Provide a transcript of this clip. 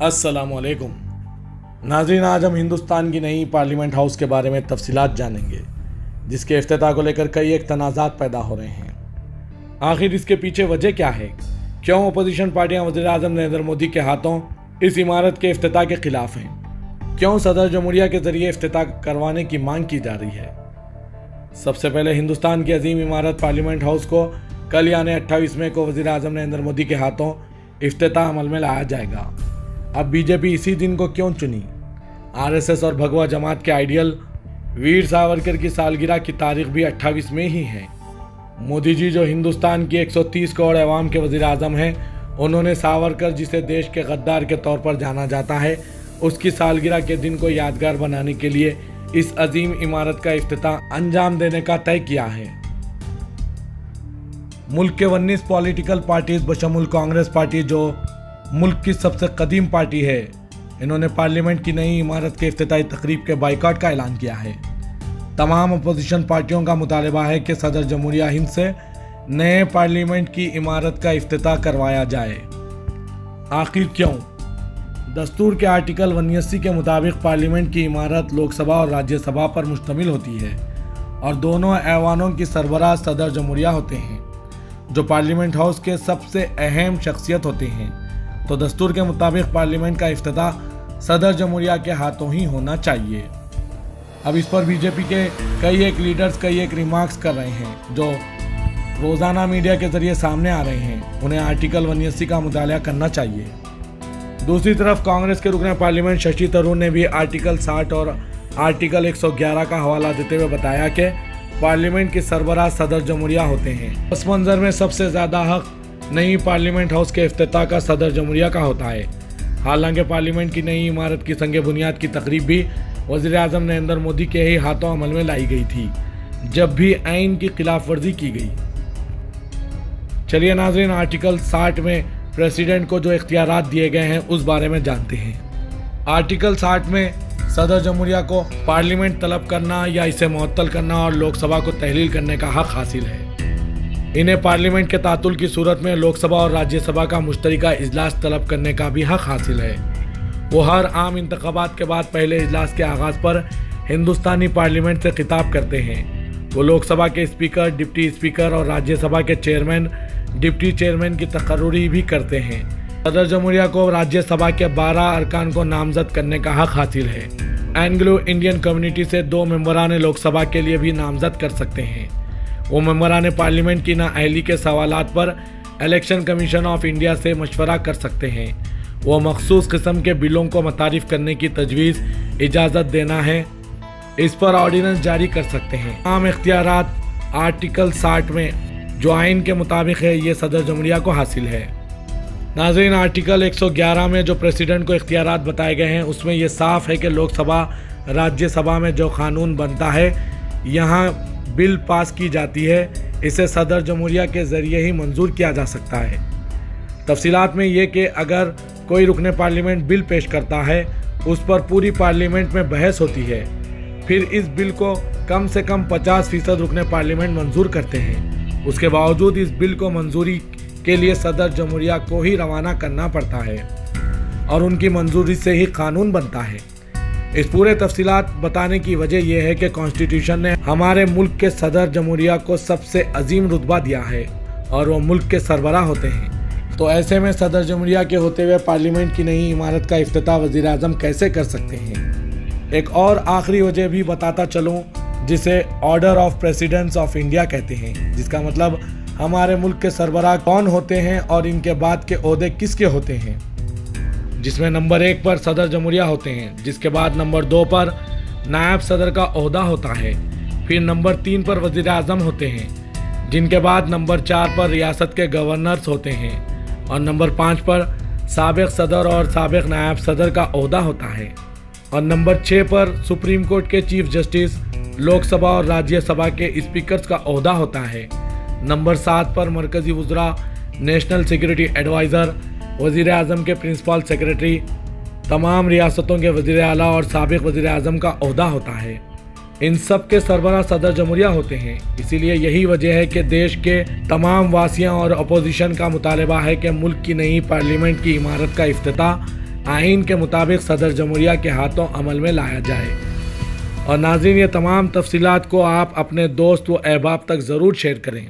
अस्सलाम वालेकुम नाज़रीन, आज हम हिंदुस्तान की नई पार्लियामेंट हाउस के बारे में तफसीलात जानेंगे, जिसके इफ्तिताह को लेकर कई एक तनाज़ात पैदा हो रहे हैं। आखिर इसके पीछे वजह क्या है? क्यों अपोजिशन पार्टियां वज़ीर आज़म नरेंद्र मोदी के हाथों इस इमारत के इफ्तिताह के खिलाफ हैं? क्यों सदर जमहूरिया के ज़रिए इफ्तिताह करवाने की मांग की जा रही है? सबसे पहले हिंदुस्तान की अजीम इमारत पार्लियामेंट हाउस को कल यानी 28 मई को वज़ीर आज़म नरेंद्र मोदी के हाथों इफ्तिताह अमल में लाया जाएगा। अब बीजेपी इसी दिन को क्यों चुनी? आरएसएस और भगवा जमात के आइडियल वीर सावरकर की सालगिरह की तारीख भी 28 में ही है। मोदी जी जो हिंदुस्तान की 130 करोड़ अवाम के वज़ीर आज़म हैं, उन्होंने सावरकर जिसे देश के गद्दार के तौर पर जाना जाता है, उसकी सालगिरह के दिन को यादगार बनाने के लिए इस अजीम इमारत का इफ्तिताह अंजाम देने का तय किया है। मुल्क के 19 पॉलिटिकल पार्टीज बशमुल कांग्रेस पार्टी जो मुल्क की सबसे कदीम पार्टी है, इन्होंने पार्लियामेंट की नई इमारत के इफ्तिताही तकरीब के बाइकआउट का ऐलान किया है। तमाम अपोजिशन पार्टियों का मुतालबा है कि सदर जमहूरिया हिंद से नए पार्लियामेंट की इमारत का इफ्तिताह करवाया जाए। आखिर क्यों? दस्तूर के आर्टिकल 79 के मुताबिक पार्लियामेंट की इमारत लोकसभा और राज्यसभा पर मुश्तमिल होती है और दोनों ऐवानों की सरबराह सदर जमहूरिया होते हैं, जो पार्लियामेंट हाउस के सबसे अहम शख्सियत होते हैं। तो दस्तूर के मुताबिक पार्लियामेंट का इफ्तिताह सदर जमहूरिया के हाथों ही होना चाहिए। अब इस पर बीजेपी के कई एक लीडर्स कई एक रिमार्क्स कर रहे हैं, जो रोज़ाना मीडिया के जरिए सामने आ रहे हैं। उन्हें आर्टिकल 79 का मुताला करना चाहिए। दूसरी तरफ कांग्रेस के रुकने पार्लियामेंट शशि थरूर ने भी आर्टिकल 60 और आर्टिकल 111 का हवाला देते हुए बताया कि पार्लियामेंट के सरबराह सदर जमहूरिया होते हैं। इस मंजर में सबसे ज़्यादा हक नई पार्लियामेंट हाउस के इफ्तिताह का सदर जमहूरिया का होता है। हालांकि पार्लियामेंट की नई इमारत की संगे बुनियाद की तकरीब भी वज़ीर आज़म नरेंद्र मोदी के ही हाथों अमल में लाई गई थी, जब भी आइन की खिलाफ वर्जी की गई। चलिए नाज़रीन, आर्टिकल 60 में प्रेसिडेंट को जो इख्तियारात दिए गए हैं उस बारे में जानते हैं। आर्टिकल 60 में सदर जमहूरिया को पार्लियामेंट तलब करना या इसे मुअत्तल करना और लोकसभा को तहलील करने का हक हासिल है। इन्हें पार्लियामेंट के तातुल की सूरत में लोकसभा और राज्यसभा का मुश्तरका इजलास तलब करने का भी हक हासिल है। वो हर आम इंतखाबात के बाद पहले इजलास के आगाज़ पर हिंदुस्तानी पार्लियामेंट से खिताब करते हैं। वो लोकसभा के स्पीकर, डिप्टी स्पीकर और राज्यसभा के चेयरमैन, डिप्टी चेयरमैन की तकर्रुरी भी करते हैं। सदर जमहूरिया को राज्यसभा के 12 अरकान को नामजद करने का हक हासिल है। एंग्लो इंडियन कम्युनिटी से 2 मेंबरान लोकसभा के लिए भी नामजद कर सकते हैं। वो मेंबरान पार्लियामेंट की नाअहली के सवालात पर इलेक्शन कमीशन ऑफ इंडिया से मशवरा कर सकते हैं। वो मखसूस किस्म के बिलों को मुतारिफ करने की तजवीज़ इजाज़त देना है, इस पर ऑर्डिनेंस जारी कर सकते हैं। आम इख्तियारात आर्टिकल 60 में जो आइन के मुताबिक है, ये सदर जमहूरिया को हासिल है। नाज़रीन, आर्टिकल 111 में जो प्रेसिडेंट को इख्तियारात बताए गए हैं, उसमें यह साफ है कि लोकसभा राज्यसभा में जो कानून बनता है, यहाँ बिल पास की जाती है, इसे सदर जमहूरिया के ज़रिए ही मंजूर किया जा सकता है। तफसीलात में ये कि अगर कोई रुकने पार्लियामेंट बिल पेश करता है, उस पर पूरी पार्लियामेंट में बहस होती है, फिर इस बिल को कम से कम 50% रुकने पार्लियामेंट मंजूर करते हैं। उसके बावजूद इस बिल को मंजूरी के लिए सदर जमहूरिया को ही रवाना करना पड़ता है और उनकी मंजूरी से ही कानून बनता है। इस पूरे तफसीलात बताने की वजह यह है कि कॉन्स्टिट्यूशन ने हमारे मुल्क के सदर जमहूरिया को सबसे अजीम रुतबा दिया है और वो मुल्क के सरबराह होते हैं। तो ऐसे में सदर जमहूरिया के होते हुए पार्लियामेंट की नई इमारत का इफ्तिताह वज़ीर आज़म कैसे कर सकते हैं? एक और आखिरी वजह भी बताता चलूँ, जिसे order of presidents of India कहते हैं, जिसका मतलब हमारे मुल्क के सरबराह कौन होते हैं और इनके बाद के ओहदे किसके होते हैं। जिसमें नंबर 1 पर सदर जमहूरिया होते हैं, जिसके बाद नंबर 2 पर नायब सदर का ओहदा होता है, फिर नंबर 3 पर वज़ीर आज़म होते हैं, जिनके बाद नंबर 4 पर रियासत के गवर्नर्स होते हैं और नंबर 5 पर साबिक़ सदर और साबिक़ नायब सदर का ओहदा होता है और नंबर 6 पर सुप्रीम कोर्ट के चीफ जस्टिस, लोकसभा और राज्यसभा के स्पीकर्स का ओहदा होता है। नंबर 7 पर मरकज़ी वज़रा, नेशनल सिक्योरिटी एडवाइज़र, वज़ीर आज़म के प्रिंसिपल सेक्रेटरी, तमाम रियासतों के वज़ीर आला और साबिक़ वज़ीर आज़म का ओहदा होता है। इन सब के सरबराह सदर जमहूरिया होते हैं। इसीलिए यही वजह है कि देश के तमाम वासियाँ और अपोजिशन का मुतालबा है कि मुल्क की नई पार्लियामेंट की इमारत का इफ्तिताह آئین کے مطابق صدر جمہوریہ کے ہاتھوں عمل میں لایا جائے۔ اور ناظرین، یہ تمام تفصیلات کو آپ اپنے دوست و احباب تک ضرور شیئر کریں۔